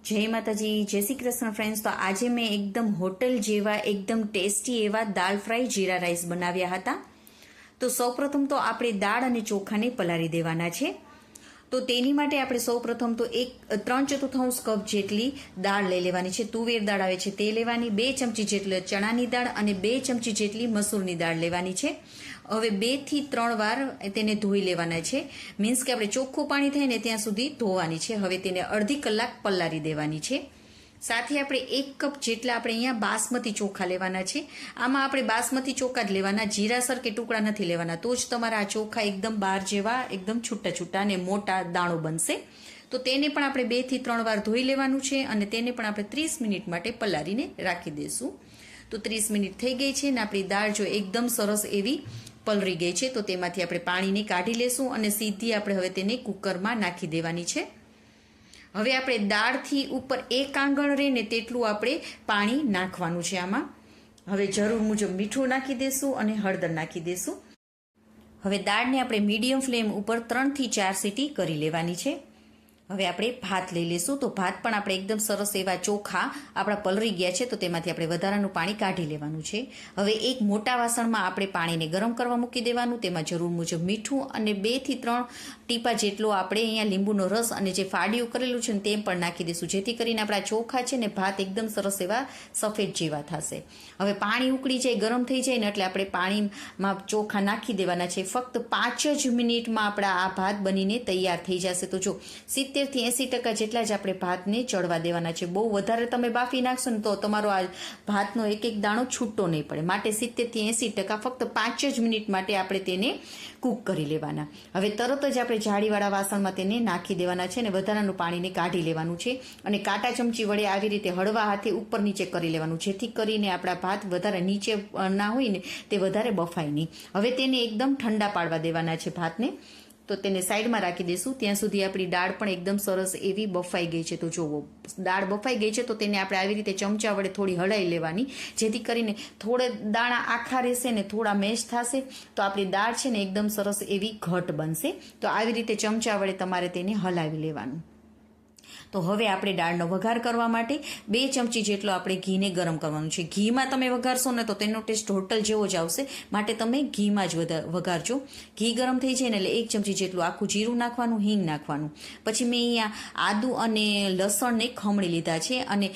જય માતાજી, જય શ્રી કૃષ્ણ ફ્રેન્ડ્સ. તો આજે મેં એકદમ હોટલ જેવા એકદમ ટેસ્ટી એવા દાળ ફ્રાય જીરા રાઈસ બનાવ્યા હતા. તો સૌપ્રથમ તો આપણે દાળ અને ચોખાને પલાળી દેવાના છે. તો તેની માટે આપણે સૌપ્રથમ તો 3/4 કપ જેટલી દાળ લઈ લેવાની છે. તુવેર દાળ આવે છે તે લેવાની, 2 ચમચી જેટલી ચણાની દાળ અને 2 ચમચી જેટલી મસૂરની દાળ લેવાની છે. હવે 2 થી 3 વાર તેને ધોઈ લેવાના છે. મીન્સ કે આપણે ચોખ્ખું પાણી થાય ને ત્યાં સુધી ધોવાની છે. હવે તેને અડધી કલાક પલાળી દેવાની છે. સાથે આપણે 1 કપ જેટલા આપણે અહીંયા બાસમતી ચોખા લેવાના છે. આમાં આપણે બાસમતી ચોખા જ લેવાના, જીરાસર કે ટુકડા નથી લેવાના. તો જ તમારા આ ચોખા એકદમ બાર જેવા એકદમ છૂટા છૂટા અને મોટા દાણો બનશે. તો તેને પણ આપણે 2 થી 3 વાર ધોઈ લેવાનું છે અને તેને પણ આપણે 30 મિનિટ માટે પલાળીને રાખી દઈશું. તો 30 મિનિટ થઈ ગઈ છે ને આપણી દાળ જો એકદમ સરસ એવી પલળી ગઈ છે. તો તેમાંથી આપણે પાણીને કાઢી લેશું અને સીધી આપણે હવે તેને કુકરમાં નાખી દેવાની છે. હવે આપણે દાળથી ઉપર 1 આંગળ રહે ને તેટલું આપણે પાણી નાખવાનું છે આમાં. હવે જરૂર મુજબ મીઠું નાખી દેશું અને હળદર નાખી દેશું. હવે દાળને આપણે મીડિયમ ફ્લેમ ઉપર 3 થી 4 સીટી કરી લેવાની છે. હવે આપણે ભાત લઈ લેશું. તો ભાત પણ આપણે એકદમ સરસ એવા ચોખા આપણા પલળી ગયા છે. તો તેમાંથી આપણે વધારાનું પાણી કાઢી લેવાનું છે. હવે એક મોટા વાસણમાં આપણે પાણીને ગરમ કરવા મૂકી દેવાનું. તેમાં જરૂર મુજબ મીઠું અને 2 થી 3 ટીપા જેટલો આપણે અહીંયા લીંબુનો રસ અને જે ફાડીયું કરેલું છે ને તે પણ નાખી દઈશું, જેથી કરીને આપણા ચોખા છે ને ભાત એકદમ સરસ એવા સફેદ જેવા થશે. હવે પાણી ઉકળી જાય, ગરમ થઈ જાય ને એટલે આપણે પાણીમાં ચોખા નાખી દેવાના છે. ફક્ત 5 જ મિનિટમાં આપણા આ ભાત બનીને તૈયાર થઈ જશે. તો જો 70 થી 80% જેટલા જ આપણે ભાતને ચડવા દેવાના છે. બહુ વધારે તમે બાફી નાખશો ને તો તમારો આ ભાતનો એક દાણો છૂટો નહીં પડે. માટે 70 થી 80% ફક્ત 5 જ મિનિટ માટે આપણે તેને કૂક કરી લેવાના. હવે તરત જ આપણે જાળીવાળા વાસણમાં તેને નાખી દેવાના છે અને વધારાનું પાણીને કાઢી લેવાનું છે અને કાંટા ચમચી વડે આવી રીતે હળવા હાથે ઉપર નીચે કરી લેવાનું, જેથી કરીને આપણા ભાત વધારે નીચે ના હોય ને તે વધારે બફાય નહીં. હવે તેને એકદમ ઠંડા પાડવા દેવાના છે ભાતને. તો તેને સાઈડમાં રાખી દઈશું. ત્યાં સુધી આપણી દાળ પણ એકદમ સરસ એવી બફાઈ ગઈ છે. તો જુઓ, દાળ બફાઈ ગઈ છે તો તેને આપણે આવી રીતે ચમચા વડે થોડી હલાવી લેવાની, જેથી કરીને થોડે દાણા આખા રહેશે ને થોડા મેશ થશે તો આપણી દાળ છે ને એકદમ સરસ એવી ઘટ બનશે. તો આવી રીતે ચમચા વડે તમારે તેને હલાવી લેવાનું. તો હવે આપણે દાળનો વઘાર કરવા માટે 2 ચમચી જેટલો આપણે ઘીને ગરમ કરવાનું છે. ઘીમાં તમે વઘારશો ને તો તેનો ટેસ્ટ હોટલ જેવો જ આવશે. માટે તમે ઘીમાં જ વઘારજો. ઘી ગરમ થઈ જાય ને એટલે 1 ચમચી જેટલું આખું જીરું નાખવાનું, હિંગ નાખવાનું. પછી મેં અહીંયા આદુ અને લસણને ખમણી લીધા છે અને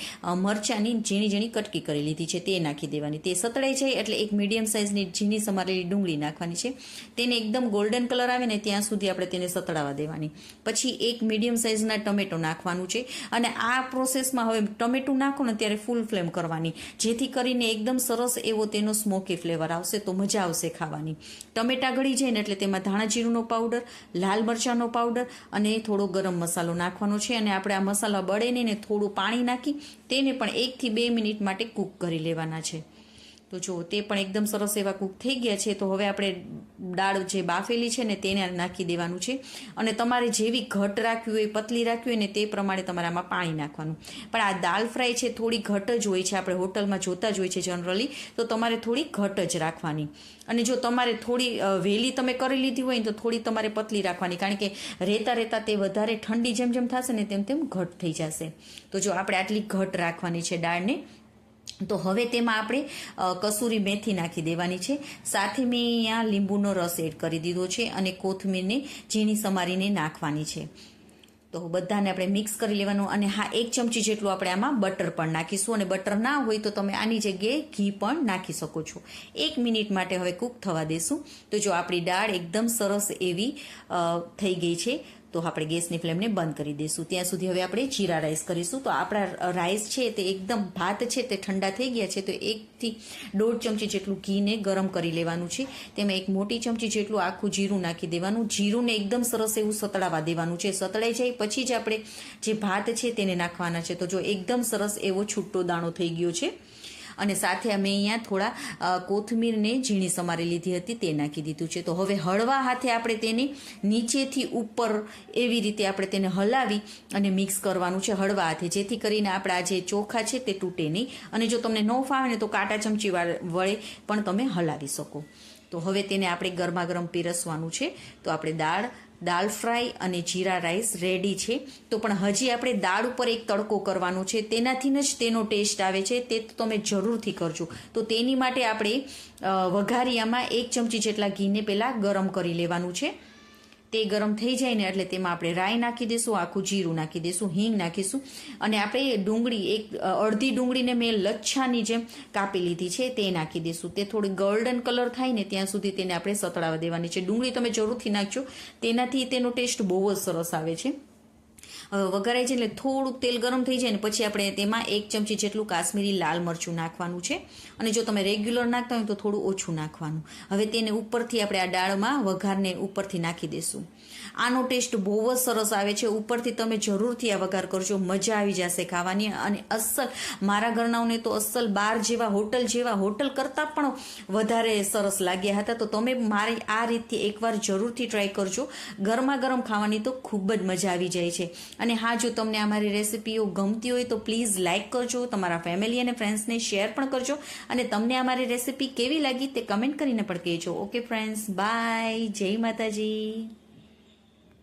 મરચાંની ઝીણી ઝીણી કટકી કરી લીધી છે તે નાખી દેવાની. તે સતળાઈ જાય એટલે એક મીડિયમ સાઇઝની ઝીણી સમારેલી ડુંગળી નાખવાની છે. તેને એકદમ ગોલ્ડન કલર આવે ને ત્યાં સુધી આપણે તેને સતળાવા દેવાની. પછી એક મીડિયમ સાઇઝના ટમેટો નાખવાનું છે અને આ પ્રોસેસમાં હવે ટમેટું નાખો ને ત્યારે ફૂલ ફ્લેમ કરવાની, જેથી કરીને એકદમ સરસ એવો તેનો સ્મોકી ફ્લેવર આવશે. તો મજા આવશે ખાવાની. ટમેટા ગળી જાય ને એટલે તેમાં ધાણા જીરુંનો પાવડર, લાલ મરચાંનો પાવડર અને થોડો ગરમ મસાલો નાખવાનો છે અને આપણે આ મસાલા બળે ને થોડું પાણી નાખી તેને પણ 1 થી 2 મિનિટ માટે કૂક કરી લેવાના છે. તો જો તે પણ એકદમ સરસ એવા કૂક થઈ ગયા છે. તો હવે આપણે દાળ જે બાફેલી છે ને તેને નાખી દેવાનું છે અને તમારે જેવી ઘટ રાખવી હોય, પતલી રાખવી હોય ને તે પ્રમાણે તમારે આમાં પાણી નાખવાનું. પણ આ દાળ ફ્રાય છે થોડી ઘટ જ હોય છે, આપણે હોટલમાં જોતા જ હોય છે જનરલી. તો તમારે થોડી ઘટ જ રાખવાની. અને જો તમારે થોડી વહેલી તમે કરી લીધી હોય ને તો થોડી તમારે પતલી રાખવાની, કારણ કે રહેતા રહેતા તે વધારે ઠંડી જેમ જેમ થશે ને તેમ તેમ ઘટ થઈ જશે. તો જો આપણે આટલી ઘટ રાખવાની છે દાળને. તો હવે તેમાં આપણે કસૂરી મેથી નાખી દેવાની છે. સાથે મેં અહીંયા લીંબુનો રસ એડ કરી દીધો છે અને કોથમીરને ઝીણી સમારીને નાખવાની છે. તો બધાને આપણે મિક્સ કરી લેવાનું. અને હા, 1 ચમચી જેટલું આપણે આમાં બટર પણ નાખીશું અને બટર ના હોય તો તમે આની જગ્યાએ ઘી પણ નાખી શકો છો. 1 મિનિટ માટે હવે કૂક થવા દેશું. તો જો આપણી દાળ એકદમ સરસ એવી થઈ ગઈ છે. તો આપણે ગેસની ફ્લેમને બંધ કરી દઈશું. ત્યાં સુધી હવે આપણે જીરા રાઈસ કરીશું. તો આપણા રાઈસ છે તે એકદમ ભાત છે તે ઠંડા થઈ ગયા છે. તો 1 થી 1.5 ચમચી જેટલું ઘીને ગરમ કરી લેવાનું છે. તેમાં 1 મોટી ચમચી જેટલું આખું જીરું નાખી દેવાનું. જીરુંને એકદમ સરસ એવું સતળાવા દેવાનું છે. સતળાઈ જાય પછી જ આપણે જે ભાત છે તેને નાખવાના છે. તો જો એકદમ સરસ એવો છૂટો દાણો થઈ ગયો છે. અને સાથે અમે અહીંયા થોડા કોથમીરને ઝીણી સમારી લીધી હતી તે નાખી દીધું છે. તો હવે હળવા હાથે આપણે તેને નીચેથી ઉપર એવી રીતે આપણે તેને હલાવી અને મિક્સ કરવાનું છે હળવા હાથે, જેથી કરીને આપણા જે ચોખા છે તે તૂટે નહીં. અને જો તમને ન ફાવે ને તો કાંટા ચમચી વડે પણ તમે હલાવી શકો. તો હવે તેને આપણે ગરમા ગરમ પીરસવાનું છે. તો આપણે દાળ દાળ ફ્રાય અને જીરા રાઈસ રેડી છે. તો પણ હજી આપણે દાળ ઉપર એક તડકો કરવાનો છે, તેનાથી જ તેનો ટેસ્ટ આવે છે. તે તમે જરૂરથી કરજો. તો તેની માટે આપણે વઘારિયામાં 1 ચમચી જેટલા ઘીને પહેલાં ગરમ કરી લેવાનું છે. તે ગરમ થઈ જાય ને એટલે તેમાં આપણે રાઈ નાખી દઈશું, આખું જીરું નાખી દઈશું, હિંગ નાખીશું અને આપણે ડુંગળી અડધી ડુંગળીને મેં લચ્છાની જેમ કાપી લીધી છે તે નાખી દઈશું. તે થોડી ગોલ્ડન કલર થાય ને ત્યાં સુધી તેને આપણે સતળાવા દેવાની છે. ડુંગળી તમે જરૂરથી નાખજો, તેનાથી તેનો ટેસ્ટ બહુ જ સરસ આવે છે. હવે વઘારાય છે એટલે થોડુંક તેલ ગરમ થઈ જાય ને પછી આપણે તેમાં 1 ચમચી જેટલું કાશ્મીરી લાલ મરચું નાખવાનું છે અને જો તમે રેગ્યુલર નાખતા હોય તો થોડું ઓછું નાખવાનું. હવે તેને ઉપરથી આપણે આ દાળમાં વઘારને ઉપરથી નાખી દઈશું. આનો ટેસ્ટ બહુ જ સરસ આવે છે. ઉપરથી તમે જરૂરથી આ વઘાર કરજો, મજા આવી જશે ખાવાની. અને અસલ મારા ઘરનાઓને તો અસલ બાર જેવા હોટલ કરતાં પણ વધારે સરસ લાગ્યા હતા. તો તમે મારી આ રીતથી એકવાર જરૂરથી ટ્રાય કરજો. ગરમા ગરમ ખાવાની તો ખૂબ જ મજા આવી જાય છે. અને હા, જો તમને અમારી રેસિપીઓ ગમતી હોય તો પ્લીઝ લાઇક કરજો, તમારા ફેમિલી અને ફ્રેન્ડ્સને શેર પણ કરજો અને તમને અમારી રેસિપી કેવી લાગી તે કમેન્ટ કરીને પણ કહેજો. ઓકે ફ્રેન્ડ્સ, બાય, જય માતાજી.